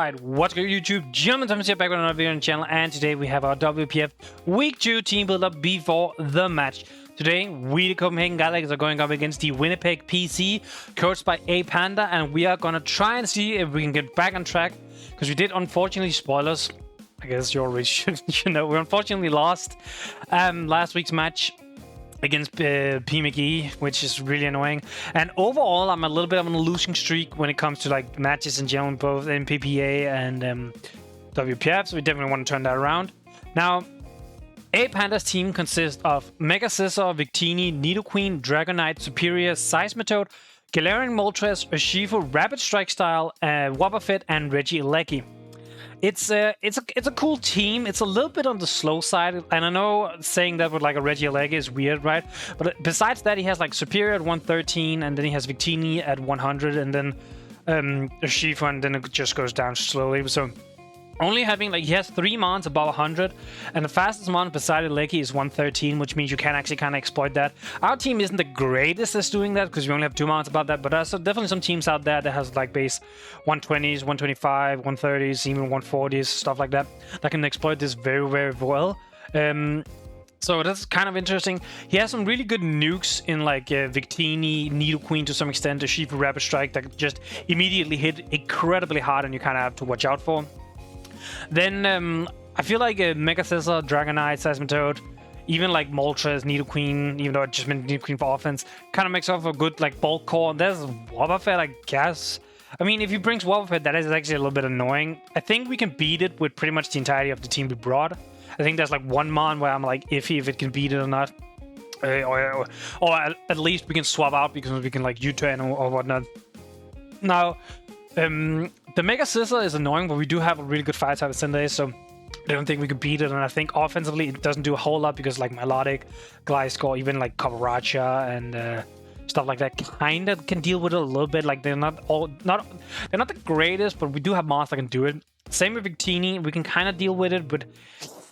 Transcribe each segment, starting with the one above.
Alright, what's good YouTube? Gentlemen, Thomas here back with another video on the channel, and today we have our WPF Week 2 team builder before the match. Today, we the Copenhagen Galaxies are going up against the Winnipeg PC, coached by ayePanda, and we are gonna try and see if we can get back on track, because we did unfortunately, spoilers, I guess you already should know, we unfortunately lost last week's match against PMG, which is really annoying. And overall, I'm a little bit of a losing streak when it comes to like matches in general, both in PPA and WPF, so we definitely want to turn that around. Now, ayePanda's team consists of Mega Scissor, Victini, Nidoqueen, Dragonite, Superior, Seismitoad, Galarian Moltres, Urshifu, Rapid Strike Style, Wobbuffet, and Regieleki. It's a cool team. It's a little bit on the slow side, and I know saying that with like a Regieleki is weird, right? But besides that, he has like Superior at 113, and then he has Victini at 100, and then Urshifu, and then it just goes down slowly. So only having like, he has 3 mons above 100, and the fastest mon beside Leki is 113, which means you can actually kind of exploit that. Our team isn't the greatest at doing that because we only have 2 mons above that, but there's definitely some teams out there that has like base 120s, 125, 130s, even 140s, stuff like that, that can exploit this very, very well. So that's kind of interesting. He has some really good nukes in like Victini, Nidoqueen to some extent, the Urshifu Rapid Strike that just immediately hit incredibly hard and you kind of have to watch out for. Then I feel like Mega Scissor, Dragonite, Seismitoad, even like Moltres, Nidoqueen, even though it just meant Nidoqueen for offense, kind of makes up a good like bulk core. There's Wobbuffet, I guess. I mean, if he brings Wobbuffet, that is actually a little bit annoying. I think we can beat it with pretty much the entirety of the team we brought. I think there's like one mon where I'm like iffy if it can beat it or not. Or at least we can swap out because we can like U-turn or whatnot. Now, the Mega Scissor is annoying, but we do have a really good fire type at Sunday, so I don't think we could beat it. And I think offensively it doesn't do a whole lot because like Melodic, Gliscor, even like Copperachia and stuff like that kind of can deal with it a little bit. Like they're not the greatest, but we do have mons that can do it. Same with Victini, we can kind of deal with it, but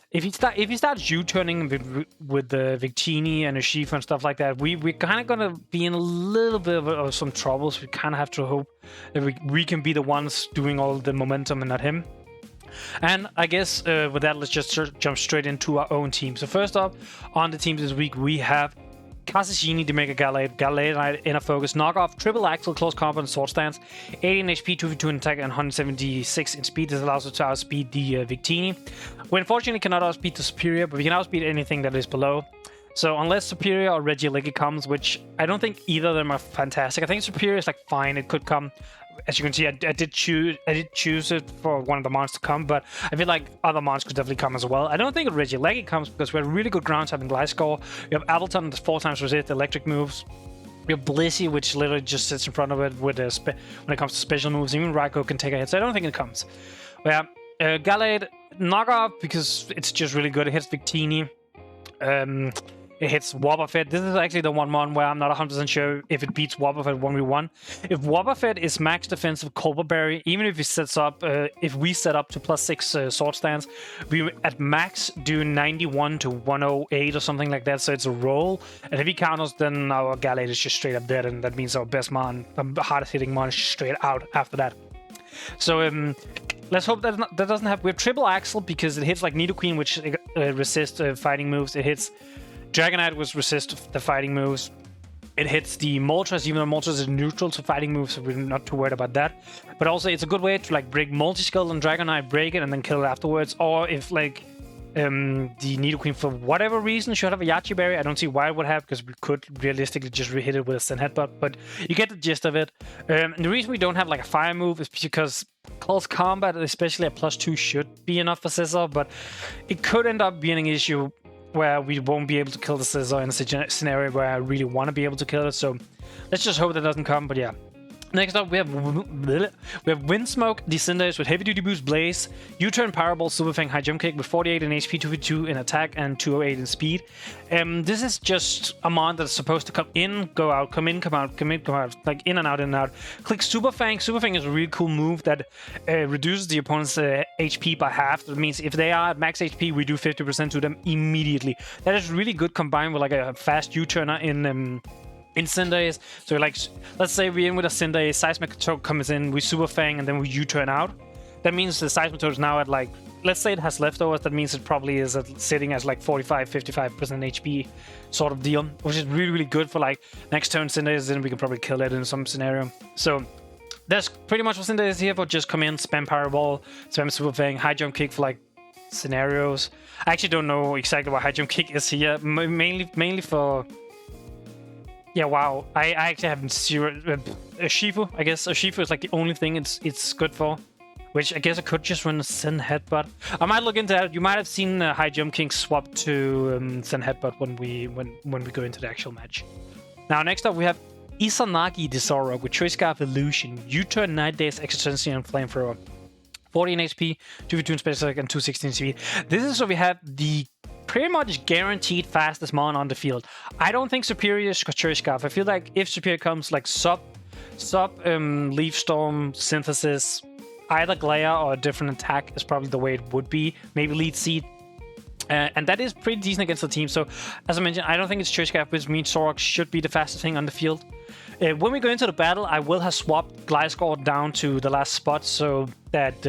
if he starts U-turning with the Victini and Urshifu and stuff like that, we're kind of gonna be in a little bit of some troubles. We kind of have to hope that we can be the ones doing all the momentum and not him. And I guess with that, let's just jump straight into our own team. So first up on the team this week, we have Kasashini, the Mega Galate, Inner Focus, Knockoff, Triple Axle, Close Combat, and Sword Stance, 80 in HP, 2v2 in attack, and 176 in speed. This allows us to outspeed the Victini. We unfortunately cannot outspeed the Superior, but we can outspeed anything that is below. So unless Superior or Regieleki comes, which I don't think either of them are fantastic. I think Superior is like fine, it could come. As you can see, I did choose it for one of the mons to come, but I feel like other mons could definitely come as well. I don't think Regieleki comes because we have really good ground type in Gliscor. We have Appleton that's 4 times resist electric moves. We have Blissey, which literally just sits in front of it with when it comes to special moves. Even Raikou can take a hit, so I don't think it comes. But yeah, Galate, Knockoff because it's just really good. It hits Victini. It hits Wobbuffet. This is actually the one mon where I'm not 100% sure if it beats Wobbuffet 1v1. If Wobbuffet is max defensive Colberberry, even if he sets up, if we set up to +6 Sword Stance, we at max do 91 to 108 or something like that. So it's a roll. And if he counters, then our Galate is just straight up dead, and that means our best mon, the hardest hitting mon, is straight out after that. So let's hope that doesn't happen. We have Triple Axle because it hits like Nidoqueen, which resists fighting moves. It hits Dragonite, which resists the fighting moves. It hits the Moltres, even though Moltres is neutral to fighting moves, so we're not too worried about that. But also, it's a good way to like break Multi-Skill on Dragonite, break it, and then kill it afterwards. Or if like the Nidoqueen, for whatever reason, should have a Yachi Berry, I don't see why it would have, because we could realistically just hit it with a Stun Headbutt. But you get the gist of it. And the reason we don't have like a fire move is because Close Combat, especially at +2, should be enough for Scissor, but it could end up being an issue where we won't be able to kill the Scissor in a scenario where I really want to be able to kill it. So let's just hope that doesn't come. But yeah. Next up, we have Windsmoke, the Cinderace with Heavy Duty Boost, Blaze, U-Turn, Powerball, Super Fang, High Jump Kick with 48 in HP, 2v2 in attack, and 208 in speed. This is just a mon that's supposed to come in, go out, come in, come out, come in, come out, like in and out, in and out. Click Super Fang. Super Fang is a really cool move that reduces the opponent's HP by half. That means if they are at max HP, we do 50% to them immediately. That is really good combined with like a fast U-turner in Cinderace. So like, let's say we're in with a Cinderace, Seismitoad comes in, we Super Fang, and then we U-turn out. that means the seismitoad is now at like, let's say it has leftovers, that means it probably is sitting as like 45-55% HP sort of deal, which is really, really good for like next turn Cinderace, then we can probably kill it in some scenario. So that's pretty much what Cinderace is here for. Just come in, spam Power Ball, spam Super Fang, high jump kick for like scenarios. I actually don't know exactly what high jump kick is here. Mainly for... Yeah, wow. I actually haven't zero... Urshifu, I guess. Urshifu is like the only thing it's good for. Which I guess I could just run Zen Headbutt. I might look into that. You might have seen high jump kick swap to Zen Headbutt when we go into the actual match. Now, next up we have Izanagi the Zorro with Choice Scarf Illusion, U-turn, Night Days, Extra and Flamethrower. 14 HP, 2v2 Special Attack, and 216 speed. This is where we have the pretty much guaranteed fastest mon on the field. I don't think Superior is Choice Scarf. I feel like if Superior comes like Sub, Leaf Storm, Synthesis, either Glare or a different attack is probably the way it would be. Maybe Lead Seed. And that is pretty decent against the team. So, as I mentioned, I don't think it's Choice Scarf, which means Zoroark should be the fastest thing on the field. When we go into the battle, I will have swapped Gliscor down to the last spot so that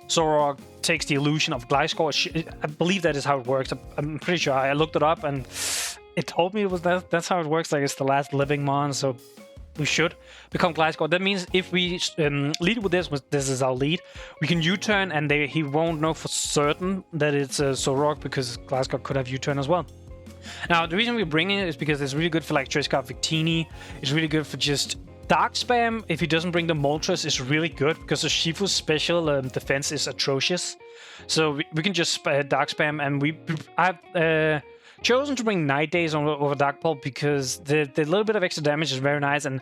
Zoroark takes the illusion of Gliscor. I believe that is how it works. I'm pretty sure. I looked it up and it told me it was that's how it works. Like it's the last living mon, so we should become Gliscor. That means if we lead with this is our lead, we can U-turn and he won't know for certain that it's Zoroark because Gliscor could have U-turn as well. Now, the reason we're bringing it is because it's really good for like Choice Scarf Victini. It's really good for just Dark Spam. If he doesn't bring the Moltres, it's really good because the Shifu's special defense is atrocious. So we can just Dark Spam, and I've chosen to bring Night Days over Dark Pulp because the little bit of extra damage is very nice, and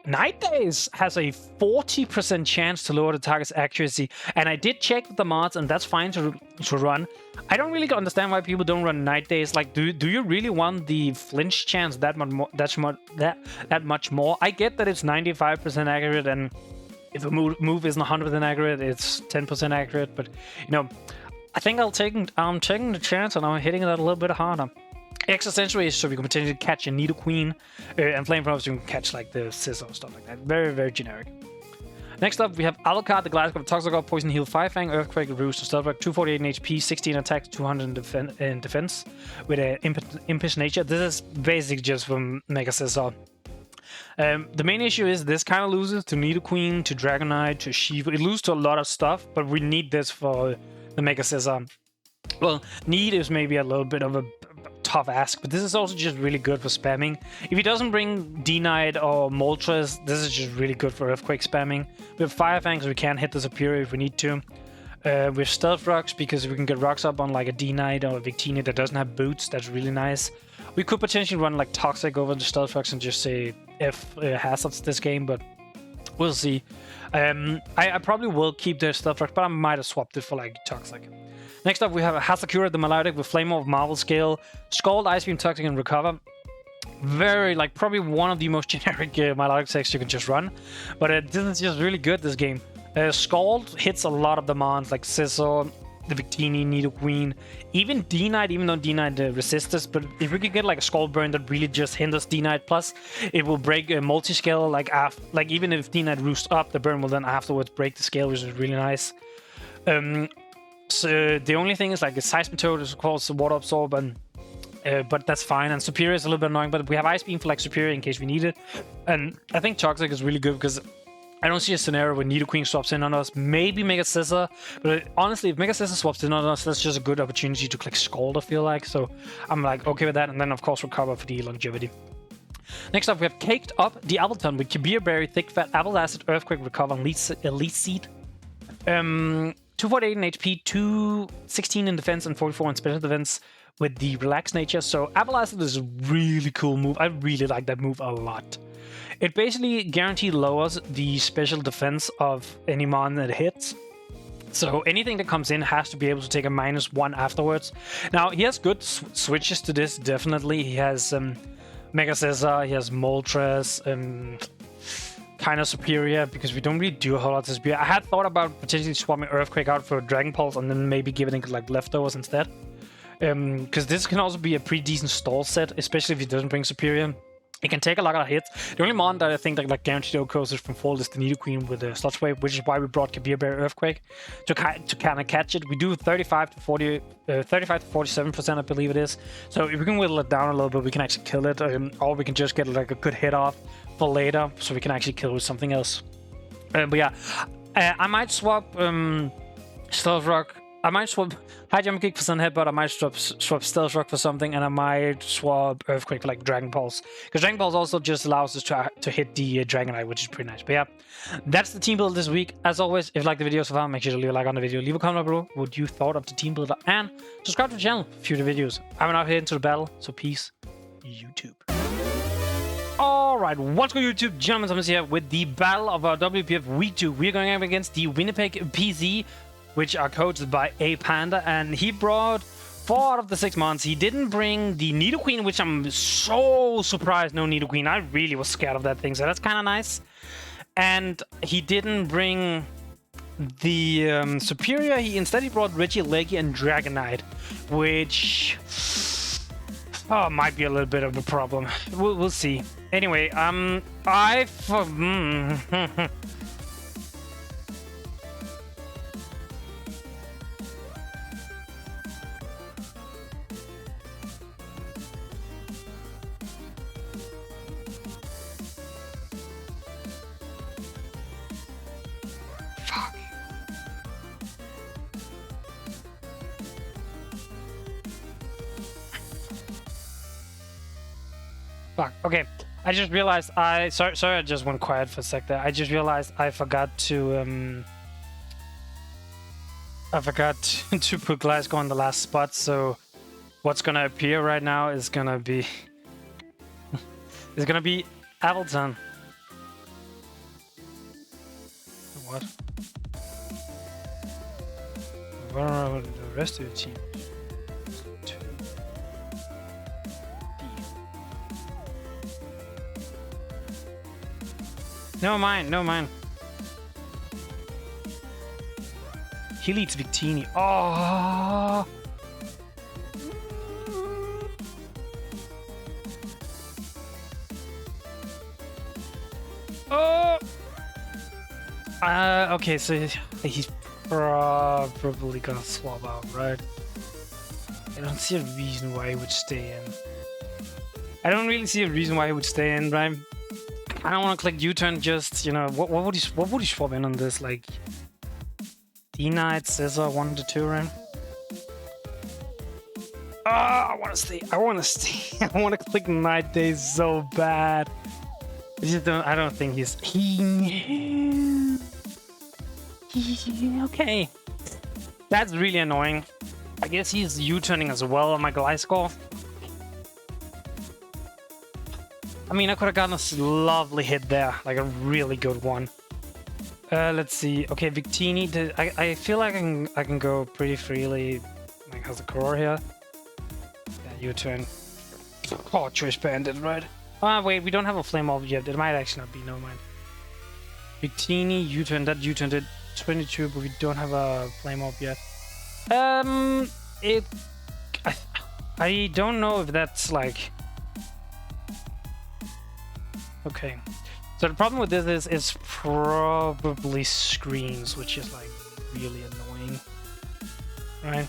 Night Days has a 40% chance to lower the target's accuracy. And I did check with the mods, and that's fine to run. I don't really understand why people don't run Night Days. Like, do you really want the flinch chance that much more? I get that it's 95% accurate, and if a move isn't 100% accurate, it's 10% accurate. But you know, I think I'm taking the chance, and I'm hitting it a little bit harder. Extra Sensory is so we can potentially catch a Nidoqueen, and Flamethrower so we can catch like the Scissor stuff like that. Very, very generic. Next up, we have Alucard, the Gliscor, Toxicroak, Poison Heal, 5 Fang, Earthquake, Roost, Stealth Rock, 248 in HP, 16 attack, 200 in defense, with an Impish Nature. This is basically just from Mega Scissor. The main issue is this kind of loses to Nidoqueen, to Dragonite, to Shifu. It loses to a lot of stuff, but we need this for the Mega Scissor. Well, need is maybe a little bit of a tough ask, but this is also just really good for spamming. If he doesn't bring D-Knight or Moltres, this is just really good for Earthquake spamming. We have Fire Fangs, so we can hit the Superior if we need to. We have Stealth Rocks, because we can get rocks up on like a D-Knight or a Victini that doesn't have boots. That's really nice. We could potentially run like Toxic over the Stealth Rocks and just say F hazards this game, but we'll see. I probably will keep the Stealth Rocks, but I might have swapped it for like Toxic. Next up, we have Hasakura, the Melodic with Flame of Marvel Scale, Scald, Ice Beam, Toxic, and Recover. Very, like, probably one of the most generic Melodic decks you can just run. But this is just really good, this game. Scald hits a lot of the mons, like Scissor, the Victini, Nidoqueen, even D-Knight, even though D-Knight resists this. But if we could get like a Scald Burn that really just hinders D-Knight, plus it will break a multi-scale, like even if D-Knight roosts up, the burn will then afterwards break the scale, which is really nice. So the only thing is like a Seismitoad is of course Water Absorb, but that's fine. And Superior is a little bit annoying, but we have Ice Beam for like Superior in case we need it. And I think Toxic is really good because I don't see a scenario where Nidoqueen swaps in on us. Maybe Mega Scissor, but honestly, if Mega Scissor swaps in on us, that's just a good opportunity to click Scald, I feel like. So I'm like okay with that, and then of course Recover for the longevity. Next up, we have Caked Up the Appleton with Kabir Berry, Thick Fat, Apple Acid, Earthquake, Recover, and Elite Seed. 248 in HP, 216 in defense, and 44 in special defense with the Relaxed Nature. So Apple Acid is a really cool move. I really like that move a lot. It basically guaranteed lowers the special defense of any mon that hits. So anything that comes in has to be able to take a -1 afterwards. Now, he has good switches to this, definitely. He has Mega Scissor, he has Moltres, kind of Superior, because we don't really do a whole lot of Superior. I had thought about potentially swapping Earthquake out for Dragon Pulse and then maybe giving it like leftovers instead. Because this can also be a pretty decent stall set, especially if he doesn't bring Superior. It can take a lot of hits. The only mon that I think that like guaranteed closest from fall is the Nidoqueen with the Sludge Wave, which is why we brought Kabir Bear Earthquake to kind of catch it. We do 35 to 47%, I believe it is. So if we can whittle it down a little bit, we can actually kill it, or we can just get like a good hit off for later, so we can actually kill with something else. But yeah, I might swap Stealth Rock. I might swap High Jump Kick for Sun Headbutt. I might swap Stealth Rock for something, and I might swap Earthquake for like Dragon Pulse, because Dragon Pulse also just allows us to hit the Dragonite, which is pretty nice. But yeah, that's the team build this week. As always, if you like the video so far, make sure to leave a like on the video, leave a comment below what you thought of the team builder, and subscribe to the channel for future videos. I'm out here into the battle, so peace, YouTube. Alright, what's good YouTube? Gentlemen, Thomas here with the battle of our WPF Week 2. We're going up against the Winnipeg PC, which are coached by ayePanda, and he brought 4 out of the 6 months. He didn't bring the Nidoqueen, which I'm so surprised no Nidoqueen. I really was scared of that thing, so that's kind of nice. And he didn't bring the Superior. Instead he brought Regieleki and Dragonite, which might be a little bit of a problem. We'll see. Anyway, Fuck. Okay. I just realized sorry I just went quiet for a sec there. I just realized I forgot to to put Glasgow on the last spot, so what's gonna appear right now is gonna be Appleton. What? What are the rest of the team? No mind. He leads Victini. Oh. Oh. Okay, so he's probably gonna swap out, right? I don't see a reason why he would stay in. I don't really see a reason why he would stay in, right? I don't want to click U-turn. Just, you know, what would he swap in on this? Like D-Knight, Scissor, 1 to 2, right? I want to stay. I want to click Night Days so bad. I don't think he's okay. That's really annoying. I guess he's U-turning as well on my Gliscor. I mean, I could have gotten a lovely hit there, like a really good one. Let's see. Okay, Victini. I feel like I can go pretty freely. Like, has a core here. Yeah, U-turn. Oh, Choice Bandit, right? Ah, wait, we don't have a Flame Orb yet. It might actually not be. No mind. Victini, U-turn. That U-turn did 22, but we don't have a Flame Orb yet. I don't know if that's like. Okay, so the problem with this is it's probably screens, which is like really annoying, right?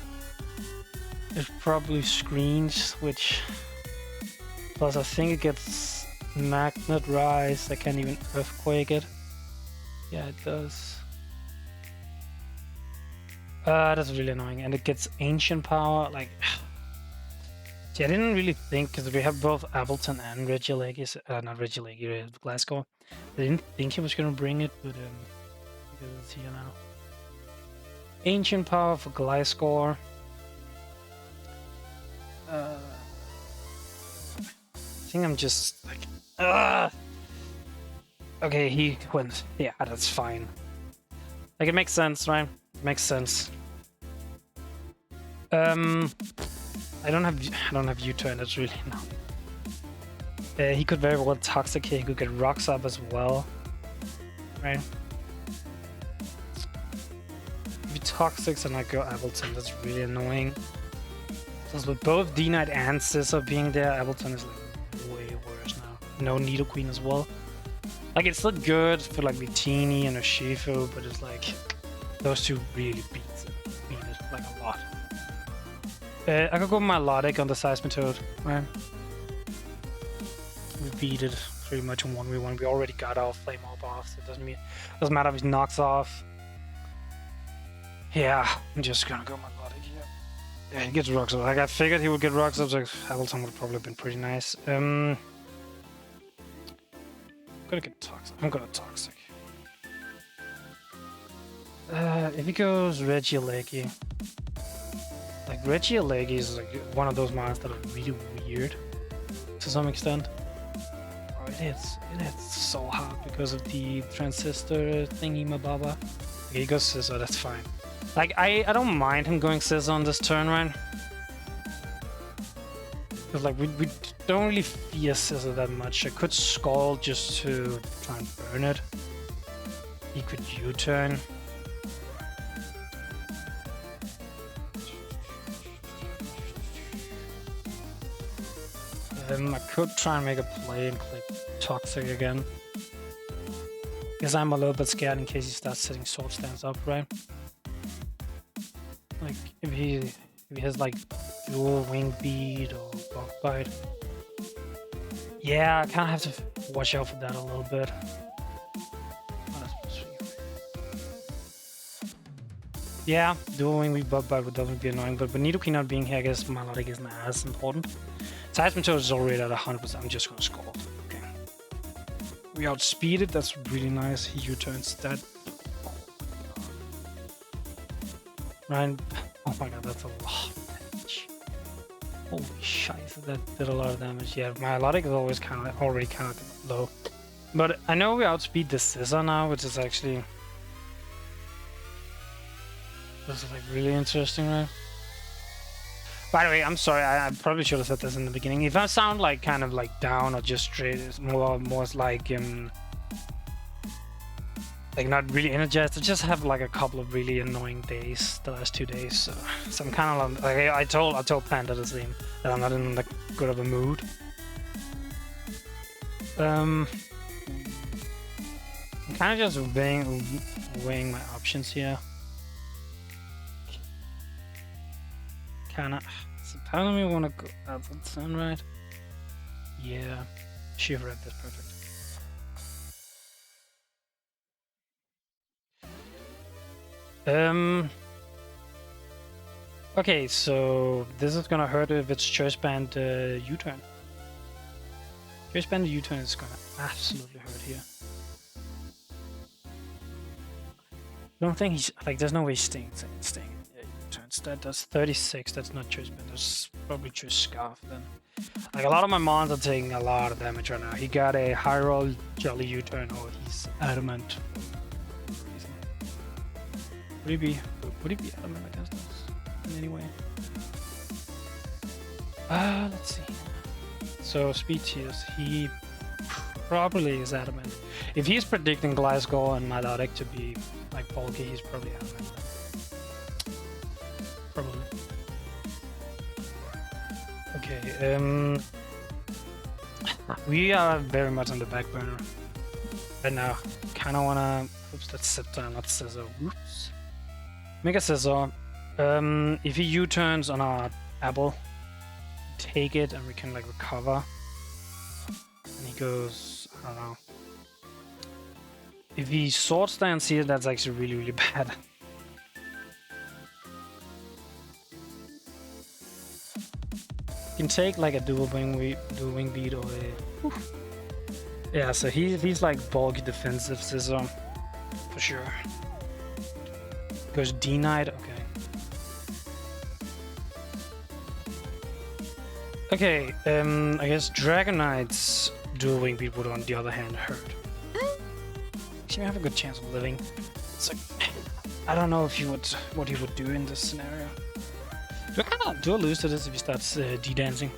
It's probably screens, which plus I think it gets Magnet Rise. I can't even Earthquake it. Yeah, it does. That's really annoying, and it gets Ancient Power. Like, see, I didn't really think, because we have both Appleton and Regieleki, not Regieleki, Glasgow. I didn't think he was gonna bring it, but it's here now. Ancient Power for Gliscor. I think I'm just like, okay, he wins. Yeah, that's fine. Like, it makes sense, right? It makes sense. I don't have U-turn. That's really no. He could very well Toxic here. He could get Rocks up as well, right? If he Toxics and I go Appleton, that's really annoying. Because with both D-Knight and Scissor being there, Appleton is like way worse now. no Nido Queen as well. Like, it's still good for like Vitini and Oshifu, but it's like those two really beat it like a lot. I could go Melodic on the Seismitoad, right? We beat it pretty much in 1v1. We already got our Flame Orb off, so it doesn't matter if he knocks off. Yeah, I'm just gonna go Melodic here. Yeah, he gets Rocks Up. Like, I figured he would get Rocks Up, so Hamilton would probably have been pretty nice. I'm gonna get Toxic. I'm gonna Toxic. If he goes Regieleki, like Regieleki is like one of those monsters that are really weird to some extent. Oh, it hits so hard because of the transistor thingy mababa. Okay, he goes Scissor, that's fine. Like, I don't mind him going Scissor on this turn, right? Because like we don't really fear Scissor that much. I could Scald just to try and burn it. He could U-turn. I could try and make a play and click Toxic again. Because I'm a little bit scared in case he starts setting Sword Stance up, right? Like, if he has like dual Wing Beat or Bug Bite. Yeah, I kind of have to watch out for that a little bit. Yeah, dual Wing Beat, Bug Bite would definitely be annoying, but with Nidoqueen not being here, I guess Melodic isn't as important. Seismitoad is already at 100%. I'm just gonna Scald. Okay. We outspeeded. That's really nice. He U-turns that. Ryan. Oh my god, that's a lot of damage. Holy shit, that did a lot of damage. Yeah, my Melodic is always already kind of low. But I know we outspeed the Scissor now, which is actually. This is like really interesting, right? By the way, I'm sorry, I probably should have said this in the beginning. If I sound like kind of like down or just straight, it's more like not really energized. I just have like a couple of really annoying days the last 2 days, so I'm kind of like I told Panda the same, that I'm not in that good of a mood. I'm kind of just weighing my options here. So part of me want to go Sun, right? Yeah, Shiver at this perfect. Okay, so this is gonna hurt if it's Choice Band U-turn. Choice Band U-turn is gonna absolutely hurt here. I don't think he's like. There's no way he's staying. That does 36, that's not Choice Band, that's probably Choice Scarf then. Like, a lot of my mons are taking a lot of damage right now. He got a high roll Jolly U-turn, or he's Adamant. Would he be Adamant against us in any way? Let's see. So, Speed Tears, he probably is Adamant. If he's predicting Gliscor and Melodic to be like bulky, he's probably Adamant. Probably. Okay, we are very much on the back burner right now. Kinda wanna, oops, that's Scepter, not Scissor, oops. Make a Scissor. If he U-turns on our Apple, take it and we can like recover. And he goes, I don't know. If he Sword Stance here, that's actually really, really bad. Can take like a dual wing beat or a. Yeah, so he's like bulky defensive Scissor for sure. Goes D-Knight, okay. Okay, I guess Dragonite's dual wing beat would on the other hand hurt. Actually, we have a good chance of living. It's like, I don't know if what he would do in this scenario. Do I lose to this if he starts D-dancing?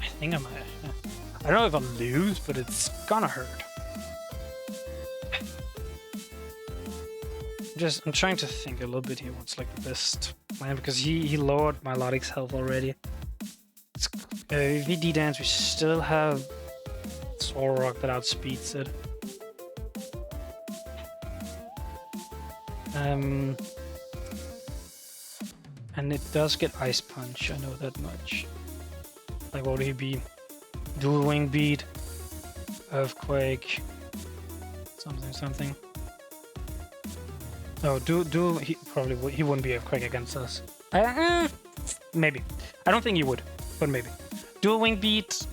I think I might. Yeah. I don't know if I'll lose, but it's gonna hurt. I'm trying to think a little bit here what's like the best plan, because he lowered Melodic's health already. If he D-dance, we still have Rock that outspeeds it. And it does get Ice Punch, I know that much. Like, what would he be? Dual Wing Beat, Earthquake, something. No, he probably would. He wouldn't be Earthquake against us. Maybe. I don't think he would, but maybe. Dual Wing Beat,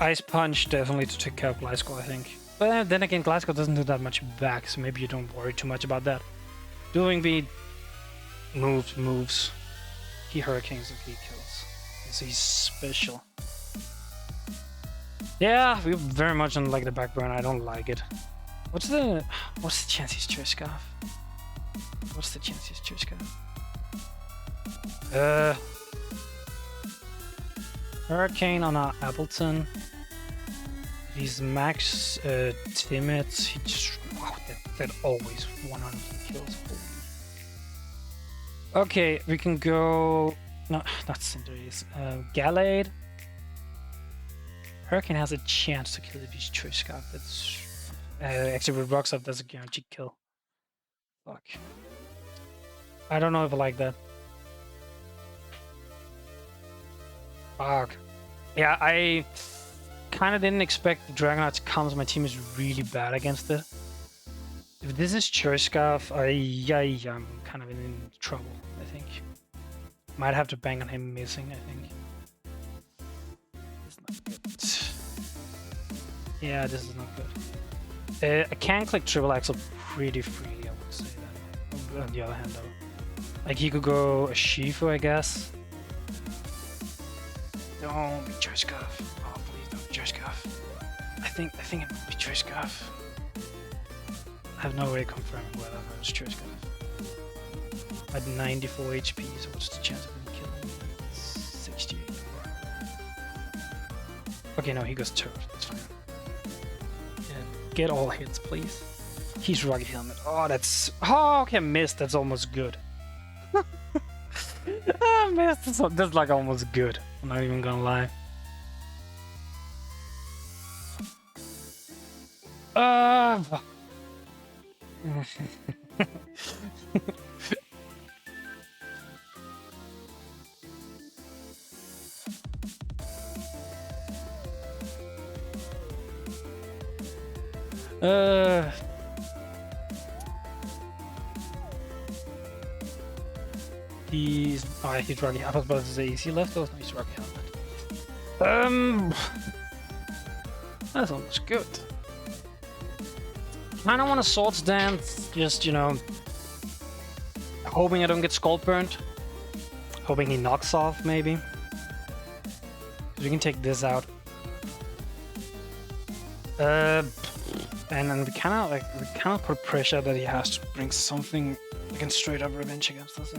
Ice Punch, definitely to take care of Gliscor, I think. But then again, Gliscor doesn't do that much back, so maybe you don't worry too much about that. Dual Wing Beat, moves. He Hurricanes if he kills. So he's special. Yeah, we're very much on like the back burner. I don't like it. What's the chance he's Choice Scarf? What's the chance he's Choice Scarf? Hurricane on our Appleton. He's max timid. He just that always 100 kills. Okay, we can go. No, not Cinderace. Gallade. Hurricane has a chance to kill if he's Choice Scarf. That's actually with Rocks up. That's a guaranteed kill. Fuck. I don't know if I like that. Fuck. Yeah, I kind of didn't expect the Dragonite to come, so my team is really bad against it. If this is Choice Scarf, I'm kind of in trouble, I think. Might have to bang on him missing, I think. It's not good. Yeah, this is not good. I can click Triple Axle pretty freely, I would say that. On the other hand, though. Like, he could go a Shifu, I guess. Don't be Choice Scarf. Oh, please don't be Choice Scarf. I think it might be Choice Scarf. I have no way of confirming whether it's Choice Scarf. At 94 HP, so what's the chance of him killing me? 68. Okay, no, he goes turret. That's fine. Yeah, get all hits, please. He's Rocky Helmet. Oh, that's... Oh, okay, missed. That's almost good. I missed. That's like almost good. I'm not even gonna lie. He's Rocky. I was about to say, is he left or no, he's Rocky Helmet? That's almost good. I don't want to Swords Dance, just, you know, hoping I don't get Skull Burned. Hoping he knocks off, maybe. Because we can take this out. And then we kind of put pressure that he has to bring something like a straight up revenge against us,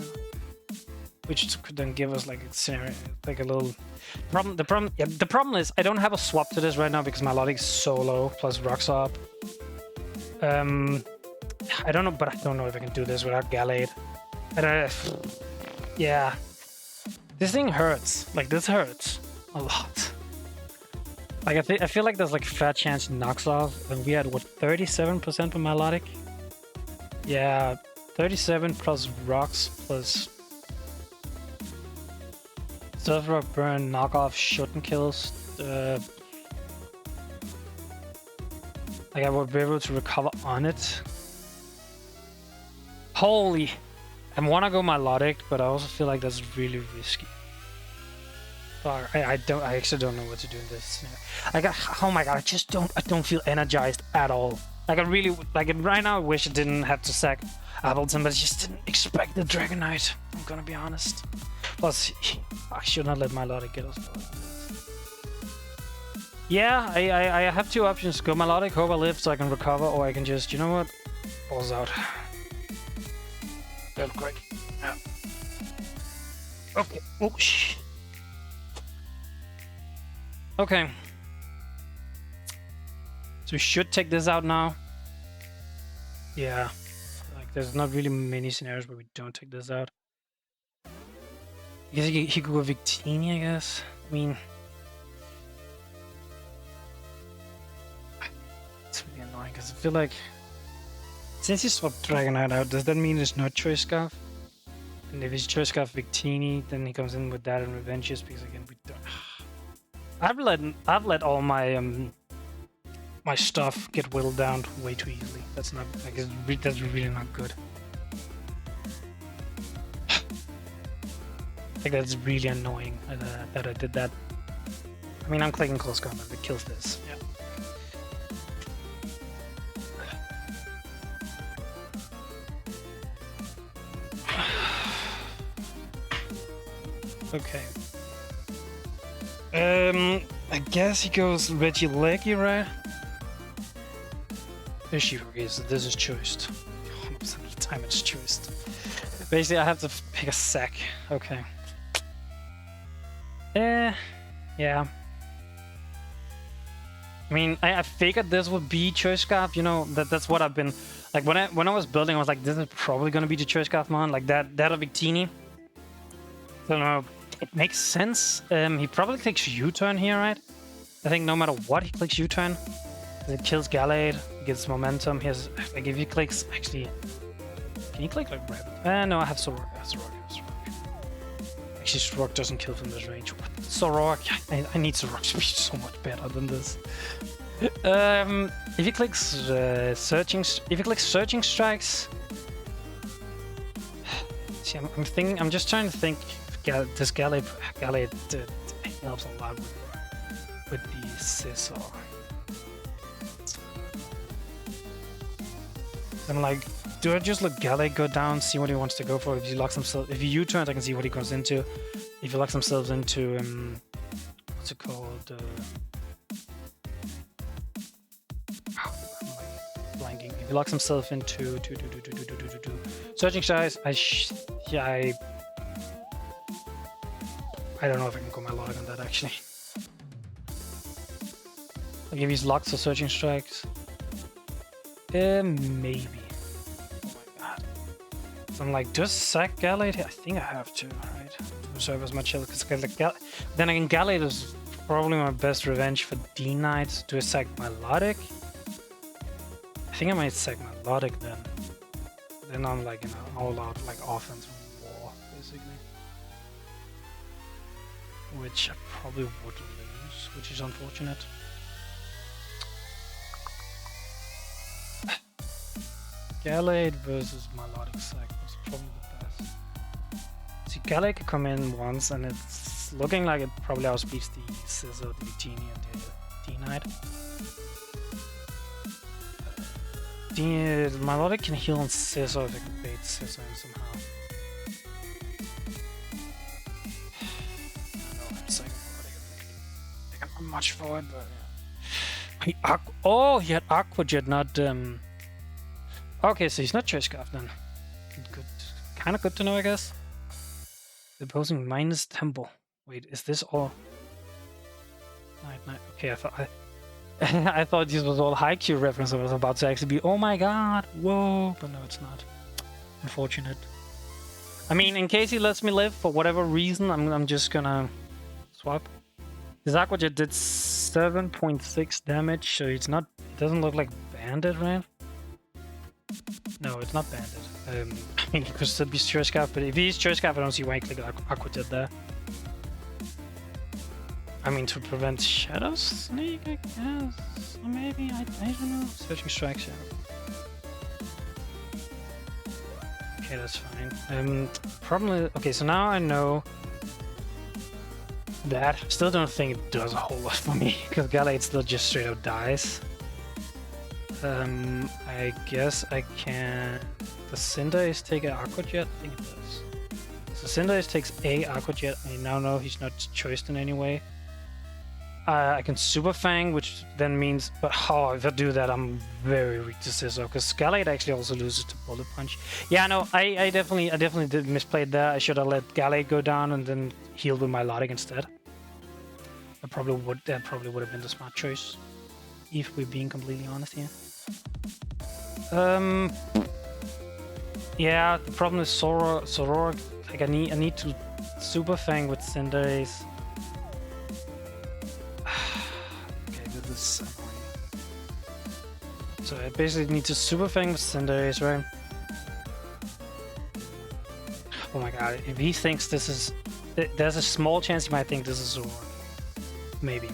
which could then give us like a scenario, like a little problem. The problem is I don't have a swap to this right now because my Melodic is so low plus rocks up. I don't know, but I don't know if I can do this without Gallade. And yeah, this thing hurts. Like this hurts a lot. Like I feel like there's like a fat chance it knocks off, and we had what 37% for Melodic. Yeah, 37 plus rocks plus Surf Rock Burn, knockoff, shouldn't kills. Like I would be able to recover on it. Holy! I want to go Melodic, but I also feel like that's really risky. Fuck, I actually don't know what to do in this. Oh my god, I don't feel energized at all. Like I really, like right now I wish I didn't have to sack Appleton, but I just didn't expect the Dragonite. I'm gonna be honest. Plus, I should not let my Melodic get us. Yeah, I have two options. Go Melodic, hope I live so I can recover, or I can just, you know what? Balls out. Real quick. Yeah. Okay. Oh, shh. Okay. So we should take this out now. Yeah. Like, there's not really many scenarios where we don't take this out. I guess he could go Victini, I guess. I mean... That's really annoying because I feel like since he swapped Dragon Knight out, does that mean it's not Choice Scarf? And if it's Choice Scarf Victini, then he comes in with that and Revenges because again we don't. I've let all my my stuff get whittled down way too easily. That's not like that's really not good. Like that's really annoying that I did that. I mean, I'm clicking close combat that kills this. Yeah. Okay. I guess he goes Reggie Leggy, right? Okay, so this is choiced. 100% of the time it's choiced. Basically, I have to pick a sack. Okay. Yeah. I mean, I figured this would be Choice Scarf. You know, that's what I've been like when I was building. I was like, this is probably gonna be the Choice Scarf mon, like that of Victini. So no, it makes sense. He probably clicks U-turn here, right? I think no matter what, he clicks U-turn. It kills Gallade, gets momentum. Here's like if he clicks actually. Can you click like rabbit? No, I have Sorok. Actually, Sorok doesn't kill from this range. What? Sorok, I need Sorok to be so much better than this. If he clicks searching strikes. See, I'm just trying to think. If this Gallade helps a lot with the Scissor. I'm like, do I just let Gallade go down, see what he wants to go for? If he locks himself, if he U-turns, I can see what he goes into. If he locks himself into, what's it called? I'm like blanking. If he locks himself into searching strikes, I don't know if I can go my log on that actually. Like if he's locked for searching strikes. Maybe. Oh my god. So I'm like, does sack Gallade? I think I have to, right? To reserve as much health. Because like, then again, Gallade is probably my best revenge for D-Knight. Do I sack Melodic? I think I might sack Melodic then. Then I'm like, you know, all out like offense war, basically. Which I probably would lose, which is unfortunate. Gallade versus Melodic Sack was probably the best. See, Gallade could come in once, and it's looking like it probably outspeeds the Scissor, the Victini, and the D-Knight. Melodic can heal on Scissor if I can bait Scissor in somehow. I know, it's like I got much for it, but yeah. He had Aqua Jet, not Okay, so he's not Choice Scarf then. Good, kind of good to know, I guess. Opposing minus tempo. Wait, is this all? Night. Okay, I thought this was all Haikyuu reference. I was about to actually be, oh my god, whoa, but no, it's not. Unfortunate. I mean, in case he lets me live for whatever reason, I'm just gonna swap. His Aqua Jet did 7.6 damage, so it doesn't look like Bandit, right? No, it's not Bandit. I mean, he could still be Choice Scarf, but if he's Choice Scarf, I don't see why he clicked Aqua Jet there. I mean, to prevent Shadow Sneak, I guess? Or maybe? I don't know. Searching Strikes, yeah. Okay, that's fine. Probably... Okay, so now I know that. Still don't think it does a whole lot for me, because Gallade still just straight up dies. I guess I can... Does Cinderace take an Aqua Jet? I think it does. So Cinderace takes a Aqua Jet. I now know he's not choiced in any way. I can Super Fang, which then means... But if I do that, I'm very weak to Scissor, because Gallade actually also loses to Bullet Punch. Yeah, no, I definitely did misplayed there. I should have let Gallade go down and then heal with my Melodic instead. That probably would have been the smart choice, if we're being completely honest here. Yeah, the problem is Soror. Like I need to Super Fang with Cinderace. Okay, this is annoying. So I basically need to super fang with Cinderace, right? Oh my god, if he thinks this is... There's a small chance he might think this is Zoroark. Maybe.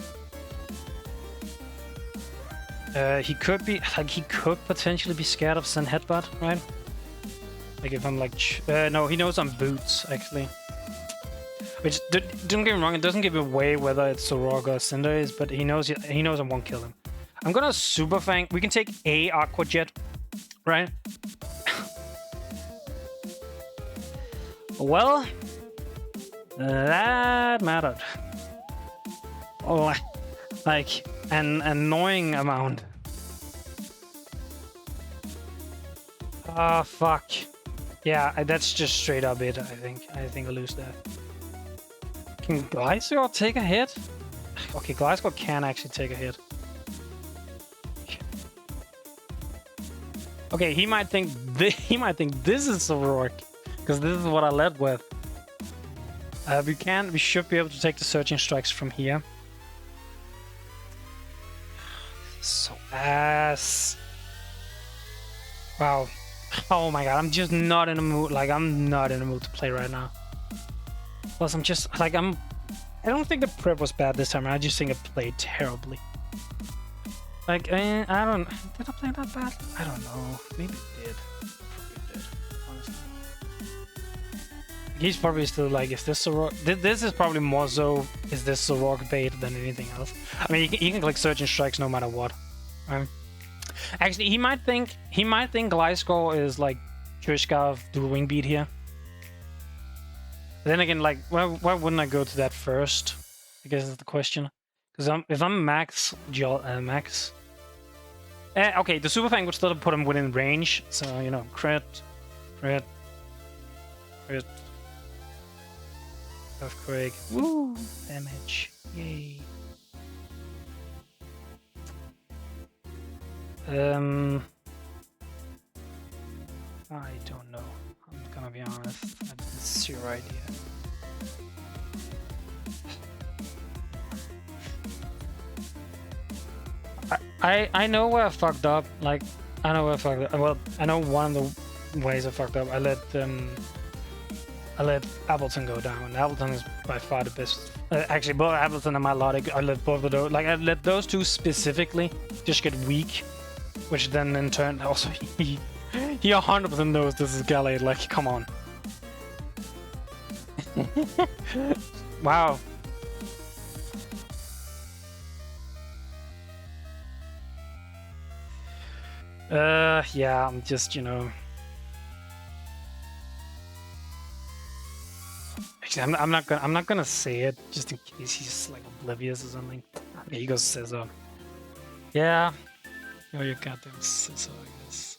He could be... Like, he could potentially be scared of Zen Headbutt, right? Like, if I'm like... no, he knows I'm Boots, actually. Which, don't get me wrong, it doesn't give away whether it's Zoroark or Cinderace, but he knows I won't kill him. I'm gonna Super Fang. We can take a Aqua Jet, right? Well, that mattered. Oh, like an annoying amount. Ah, fuck. Yeah, that's just straight up it, I think. I think I'll lose that. Can Gliscor take a hit? Okay, Gliscor can actually take a hit. Okay, he might think this is Zoroark, because this is what I led with. We should be able to take the Surging Strikes from here. So ass. Wow. Oh my god, I'm just not in a mood. Like, I'm not in a mood to play right now. Plus, I'm just like I don't think the prep was bad this time. I just think it played terribly. Like, I don't... Did I play that bad? I don't know. Maybe it did. Probably did, honestly. He's probably still like, is this Zoroark? This is probably more so, is this Zoroark bait than anything else. I mean, you can click Surging Strikes no matter what. Actually, he might think Gliscor is like Kishka Dual Wing Beat here. But then again, like, why wouldn't I go to that first? I guess is the question. Because if I'm max... okay, the Super Fang would still put him within range. So, you know, crit. Earthquake. Woo! Damage. Yay. I don't know. I'm gonna be honest. I have zero idea. I know where I fucked up. Like, I know where I fucked up. Well, I know one of the ways I fucked up. I let Appleton go down. Appleton is by far the best. Actually, both Appleton and Milotic, I let both of those. Like, I let those two specifically just get weak, which then in turn also he 100% knows this is Gallade. Like, come on. Wow. Yeah, I'm just, you know. Actually, I'm not gonna say it just in case he's like oblivious or something. Okay, he goes Scissor. Yeah. Oh, you goddamn Scissor, I guess.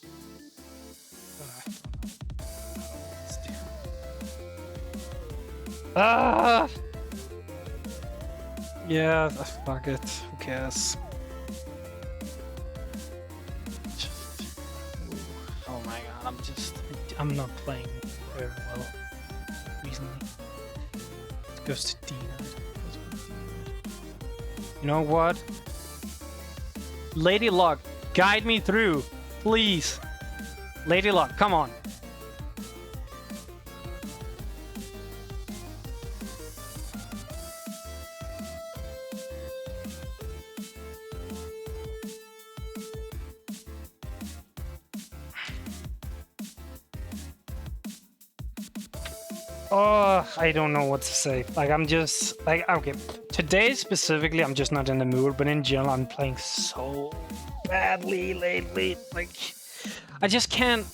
Ah! Yeah, fuck it. Who cares? Oh my god, I'm not playing very well recently. It goes to Dina. You know what? Lady Luck, guide me through, please. Lady Luck, come on. Oh, I don't know what to say. Like, I'm just like, okay, today specifically, I'm just not in the mood, but in general, I'm playing so badly lately. Like, I just can't.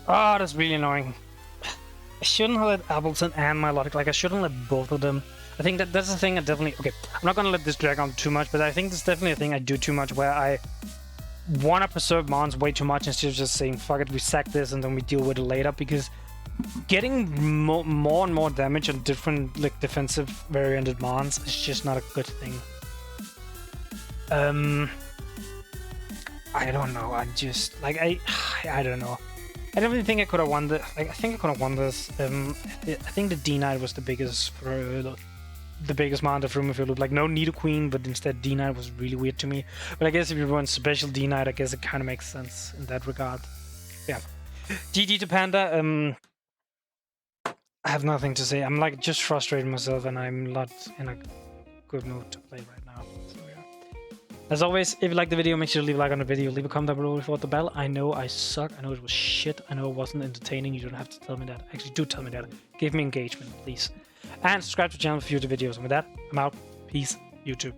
Oh, that's really annoying. I shouldn't have let Appleton and Milotic, like, I shouldn't let both of them. I think that's the thing I definitely... Okay, I'm not gonna let this drag on too much, but I think that's definitely a thing I do too much, where I want to preserve Mons way too much instead of just saying, fuck it, we sack this and then we deal with it later, because getting more and more damage on different like defensive varianted mons is just not a good thing. I don't know. I'm just like I don't know. I don't really think I could have won the. Like I think I could have won this. I think the D-Knight was the biggest for the biggest mon to threw me for a loop. Like no Nido Queen, but instead D-Knight was really weird to me. But I guess if you run special D-Knight, I guess it kind of makes sense in that regard. Yeah. GG to Panda. I have nothing to say. I'm like just frustrated myself, and I'm not in a good mood to play right now. So yeah. As always, if you like the video, make sure to leave a like on the video, leave a comment down below before the bell. I know I suck. I know it was shit. I know it wasn't entertaining. You don't have to tell me that. Actually, do tell me that. Give me engagement, please. And subscribe to the channel for future videos. And with that, I'm out. Peace, YouTube.